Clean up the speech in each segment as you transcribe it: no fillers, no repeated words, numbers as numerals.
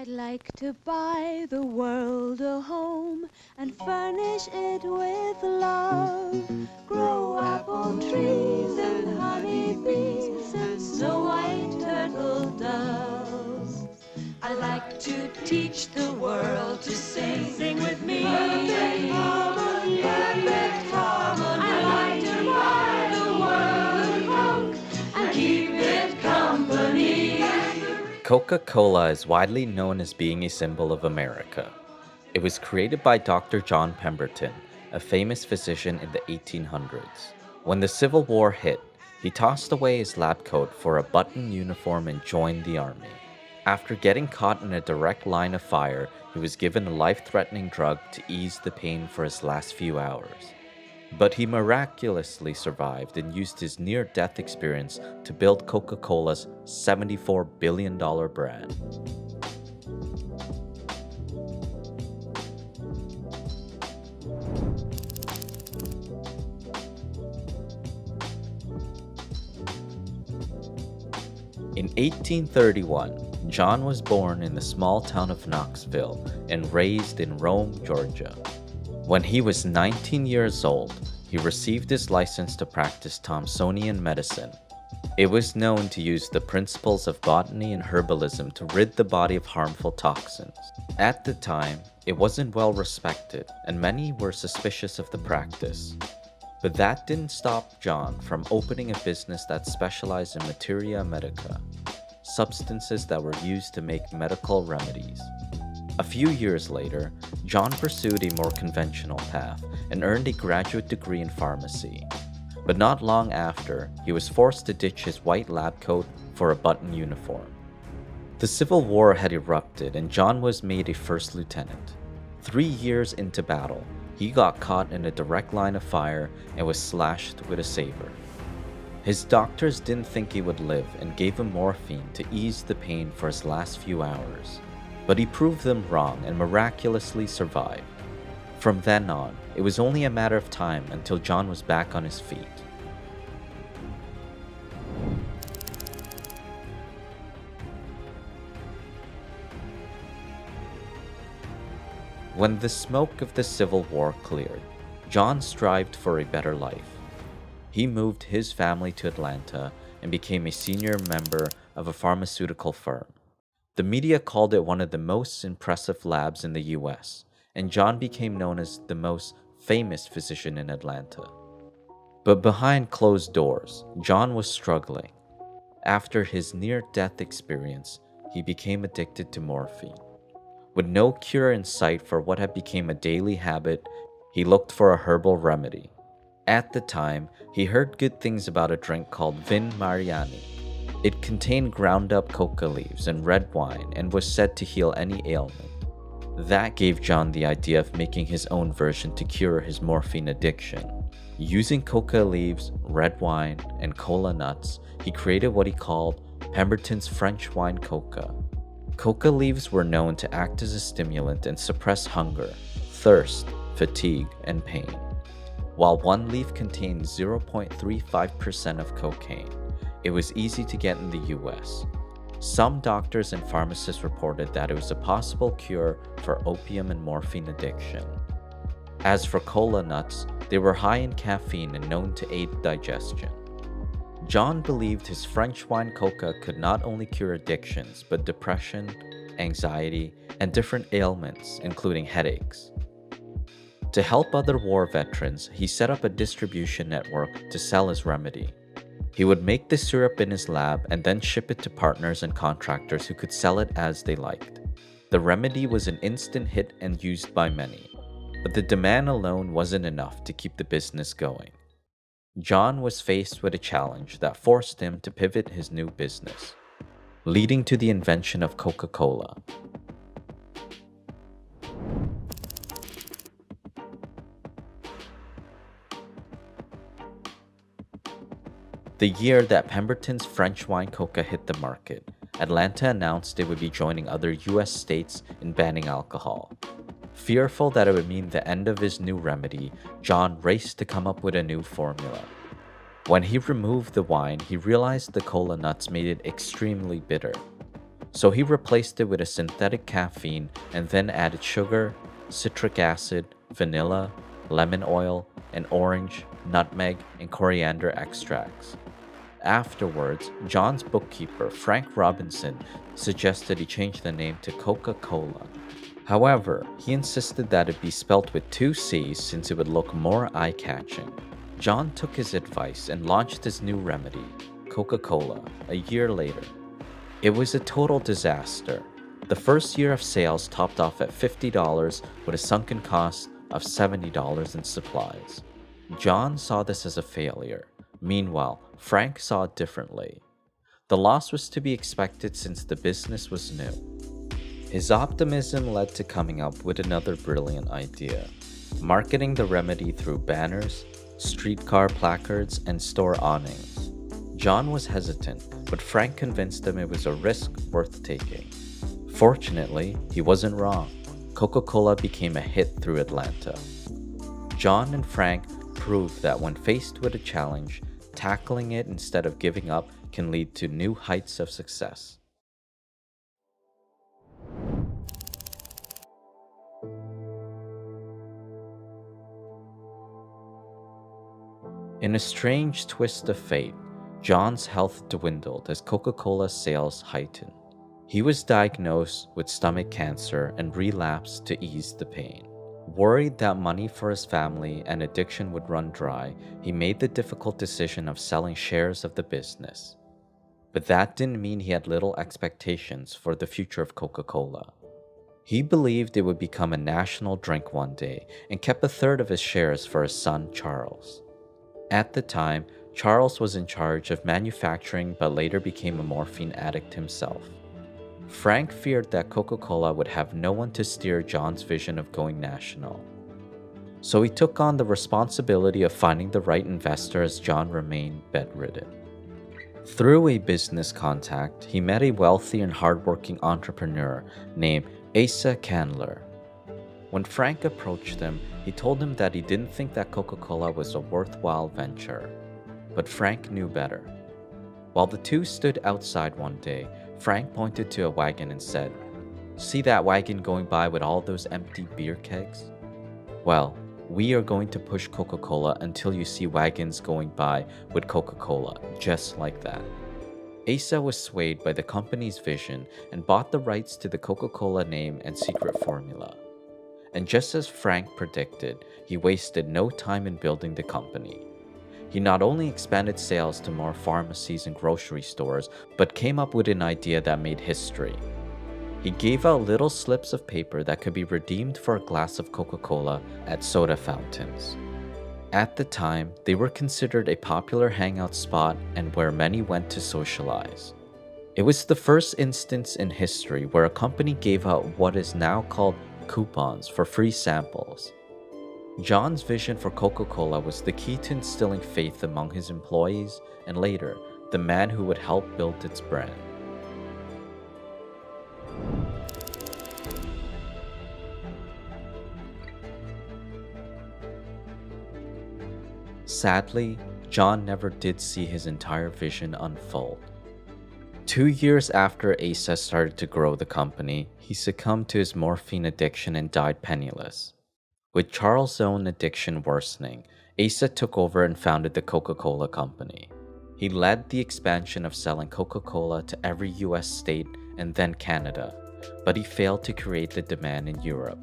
I'd like to buy the world a home and furnish it with love. Grow apple trees and honey bees and snow white turtle doves. I'd like to teach the world to sing. Sing with me. Perfect harmony. Perfect harmony. I'd like to buy the world a Coke and keep it company. Coca-Cola is widely known as being a symbol of America. It was created by Dr. John Pemberton, a famous physician in the 1800s. When the Civil War hit, he tossed away his lab coat for a button uniform and joined the army. After getting caught in a direct line of fire, he was given a life-threatening drug to ease the pain for his last few hours. But he miraculously survived and used his near-death experience to build Coca-Cola's $74 billion brand. In 1831, John was born in the small town of Knoxville and raised in Rome, Georgia. When he was 19 years old, he received his license to practice Thomsonian medicine. It was known to use the principles of botany and herbalism to rid the body of harmful toxins. At the time, it wasn't well respected, and many were suspicious of the practice. But that didn't stop John from opening a business that specialized in materia medica, substances that were used to make medical remedies. A few years later, John pursued a more conventional path and earned a graduate degree in pharmacy. But not long after, he was forced to ditch his white lab coat for a button uniform. The Civil War had erupted and John was made a first lieutenant. 3 years into battle, he got caught in a direct line of fire and was slashed with a saber. His doctors didn't think he would live and gave him morphine to ease the pain for his last few hours. But he proved them wrong and miraculously survived. From then on, it was only a matter of time until John was back on his feet. When the smoke of the Civil War cleared, John strived for a better life. He moved his family to Atlanta and became a senior member of a pharmaceutical firm. The media called it one of the most impressive labs in the US, and John became known as the most famous physician in Atlanta. But behind closed doors, John was struggling. After his near-death experience, he became addicted to morphine. With no cure in sight for what had become a daily habit, he looked for a herbal remedy. At the time, he heard good things about a drink called Vin Mariani. It contained ground-up coca leaves and red wine and was said to heal any ailment. That gave John the idea of making his own version to cure his morphine addiction. Using coca leaves, red wine, and cola nuts, he created what he called Pemberton's French wine coca. Coca leaves were known to act as a stimulant and suppress hunger, thirst, fatigue, and pain. While one leaf contained 0.35% of cocaine, it was easy to get in the US. Some doctors and pharmacists reported that it was a possible cure for opium and morphine addiction. As for cola nuts, they were high in caffeine and known to aid digestion. John believed his French wine coca could not only cure addictions, but depression, anxiety, and different ailments, including headaches. To help other war veterans, he set up a distribution network to sell his remedy. He would make the syrup in his lab and then ship it to partners and contractors who could sell it as they liked. The remedy was an instant hit and used by many, but the demand alone wasn't enough to keep the business going. John was faced with a challenge that forced him to pivot his new business, leading to the invention of Coca-Cola. The year that Pemberton's French wine coca hit the market, Atlanta announced it would be joining other US states in banning alcohol. Fearful that it would mean the end of his new remedy, John raced to come up with a new formula. When he removed the wine, he realized the cola nuts made it extremely bitter. So he replaced it with a synthetic caffeine and then added sugar, citric acid, vanilla, lemon oil, and orange, nutmeg, and coriander extracts. Afterwards, John's bookkeeper, Frank Robinson, suggested he change the name to Coca-Cola. However, he insisted that it be spelt with two C's since it would look more eye-catching. John took his advice and launched his new remedy, Coca-Cola, a year later. It was a total disaster. The first year of sales topped off at $50 with a sunken cost of $70 in supplies. John saw this as a failure. Meanwhile, Frank saw it differently. The loss was to be expected since the business was new. His optimism led to coming up with another brilliant idea, marketing the remedy through banners, streetcar placards, and store awnings. John was hesitant, but Frank convinced him it was a risk worth taking. Fortunately, he wasn't wrong. Coca-Cola became a hit through Atlanta. John and Frank proved that when faced with a challenge, tackling it instead of giving up can lead to new heights of success. In a strange twist of fate, John's health dwindled as Coca-Cola sales heightened. He was diagnosed with stomach cancer and relapsed to ease the pain. Worried that money for his family and addiction would run dry, he made the difficult decision of selling shares of the business. But that didn't mean he had little expectations for the future of Coca-Cola. He believed it would become a national drink one day and kept a third of his shares for his son, Charles. At the time, Charles was in charge of manufacturing but later became a morphine addict himself. Frank feared that Coca-Cola would have no one to steer John's vision of going national. So he took on the responsibility of finding the right investor as John remained bedridden. Through a business contact, he met a wealthy and hardworking entrepreneur named Asa Candler. When Frank approached him, he told him that he didn't think that Coca-Cola was a worthwhile venture. But Frank knew better. While the two stood outside one day, Frank pointed to a wagon and said, "See that wagon going by with all those empty beer kegs? Well, we are going to push Coca-Cola until you see wagons going by with Coca-Cola, just like that." Asa was swayed by the company's vision and bought the rights to the Coca-Cola name and secret formula. And just as Frank predicted, he wasted no time in building the company. He not only expanded sales to more pharmacies and grocery stores, but came up with an idea that made history. He gave out little slips of paper that could be redeemed for a glass of Coca-Cola at soda fountains. At the time, they were considered a popular hangout spot and where many went to socialize. It was the first instance in history where a company gave out what is now called coupons for free samples. John's vision for Coca-Cola was the key to instilling faith among his employees and later, the man who would help build its brand. Sadly, John never did see his entire vision unfold. 2 years after Asa started to grow the company, he succumbed to his morphine addiction and died penniless. With Charles' own addiction worsening, Asa took over and founded the Coca-Cola Company. He led the expansion of selling Coca-Cola to every US state and then Canada, but he failed to create the demand in Europe.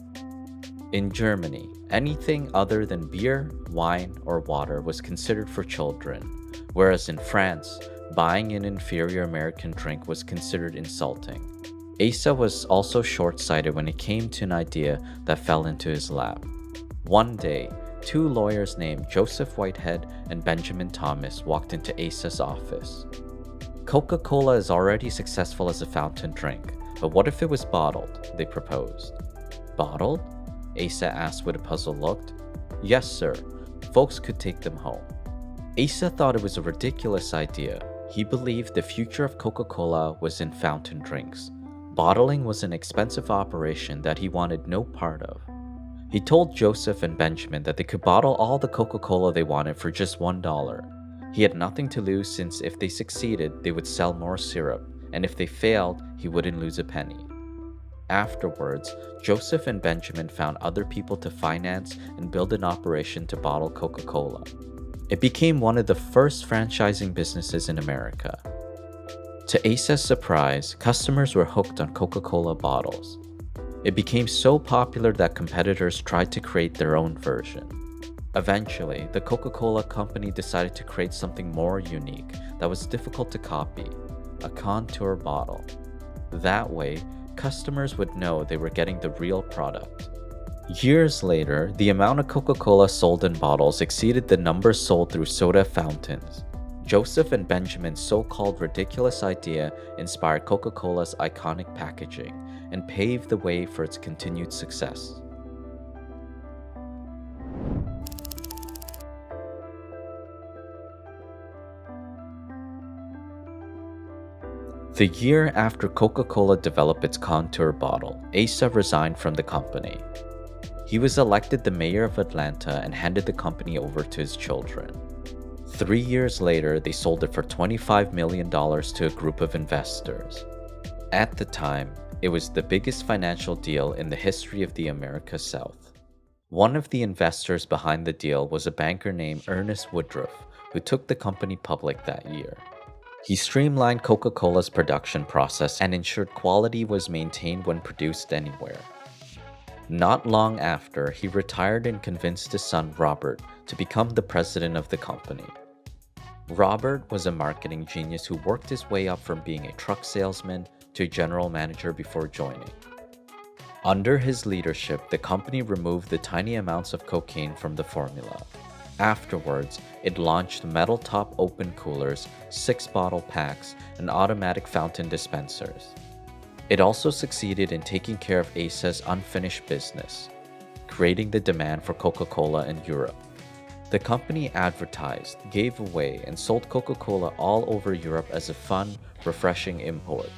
In Germany, anything other than beer, wine, or water was considered for children, whereas in France, buying an inferior American drink was considered insulting. Asa was also short-sighted when it came to an idea that fell into his lap. One day, two lawyers named Joseph Whitehead and Benjamin Thomas walked into Asa's office. Coca-Cola is already successful as a fountain drink, but what if it was bottled? They proposed. Bottled? Asa asked with a puzzled look. Yes, sir. Folks could take them home. Asa thought it was a ridiculous idea. He believed the future of Coca-Cola was in fountain drinks. Bottling was an expensive operation that he wanted no part of. He told Joseph and Benjamin that they could bottle all the Coca-Cola they wanted for just $1. He had nothing to lose since if they succeeded, they would sell more syrup, and if they failed, he wouldn't lose a penny. Afterwards, Joseph and Benjamin found other people to finance and build an operation to bottle Coca-Cola. It became one of the first franchising businesses in America. To Asa's surprise, customers were hooked on Coca-Cola bottles. It became so popular that competitors tried to create their own version. Eventually, the Coca-Cola company decided to create something more unique that was difficult to copy, a contour bottle. That way, customers would know they were getting the real product. Years later, the amount of Coca-Cola sold in bottles exceeded the numbers sold through soda fountains. Joseph and Benjamin's so-called ridiculous idea inspired Coca-Cola's iconic packaging and paved the way for its continued success. The year after Coca-Cola developed its contour bottle, Asa resigned from the company. He was elected the mayor of Atlanta and handed the company over to his children. 3 years later, they sold it for $25 million to a group of investors. At the time, it was the biggest financial deal in the history of the America South. One of the investors behind the deal was a banker named Ernest Woodruff, who took the company public that year. He streamlined Coca-Cola's production process and ensured quality was maintained when produced anywhere. Not long after, he retired and convinced his son Robert to become the president of the company. Robert was a marketing genius who worked his way up from being a truck salesman to a general manager before joining. Under his leadership, the company removed the tiny amounts of cocaine from the formula. Afterwards, it launched metal top open coolers, 6-bottle packs, and automatic fountain dispensers. It also succeeded in taking care of Asa's unfinished business, creating the demand for Coca-Cola in Europe. The company advertised, gave away, and sold Coca-Cola all over Europe as a fun, refreshing import.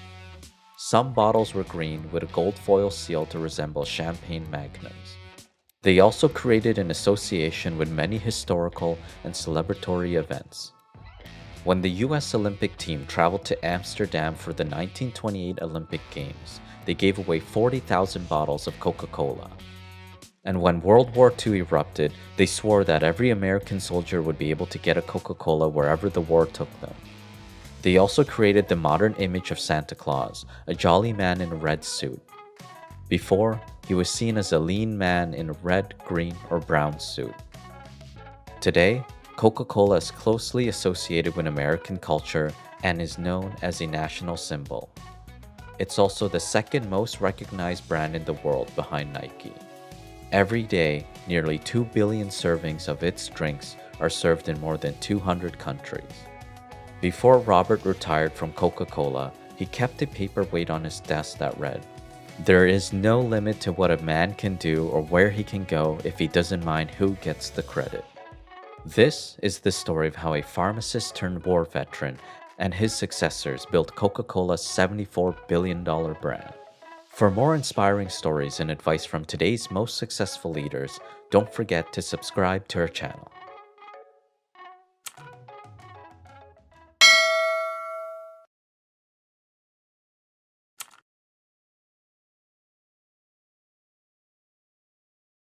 Some bottles were green with a gold foil seal to resemble champagne magnums. They also created an association with many historical and celebratory events. When the US Olympic team traveled to Amsterdam for the 1928 Olympic Games, they gave away 40,000 bottles of Coca-Cola. And when World War II erupted, they swore that every American soldier would be able to get a Coca-Cola wherever the war took them. They also created the modern image of Santa Claus, a jolly man in a red suit. Before, he was seen as a lean man in a red, green, or brown suit. Today, Coca-Cola is closely associated with American culture and is known as a national symbol. It's also the second most recognized brand in the world behind Nike. Every day, nearly 2 billion servings of its drinks are served in more than 200 countries. Before Robert retired from Coca-Cola, he kept a paperweight on his desk that read, "There is no limit to what a man can do or where he can go if he doesn't mind who gets the credit." This is the story of how a pharmacist turned war veteran and his successors built Coca-Cola's $74 billion brand. For more inspiring stories and advice from today's most successful leaders, don't forget to subscribe to our channel.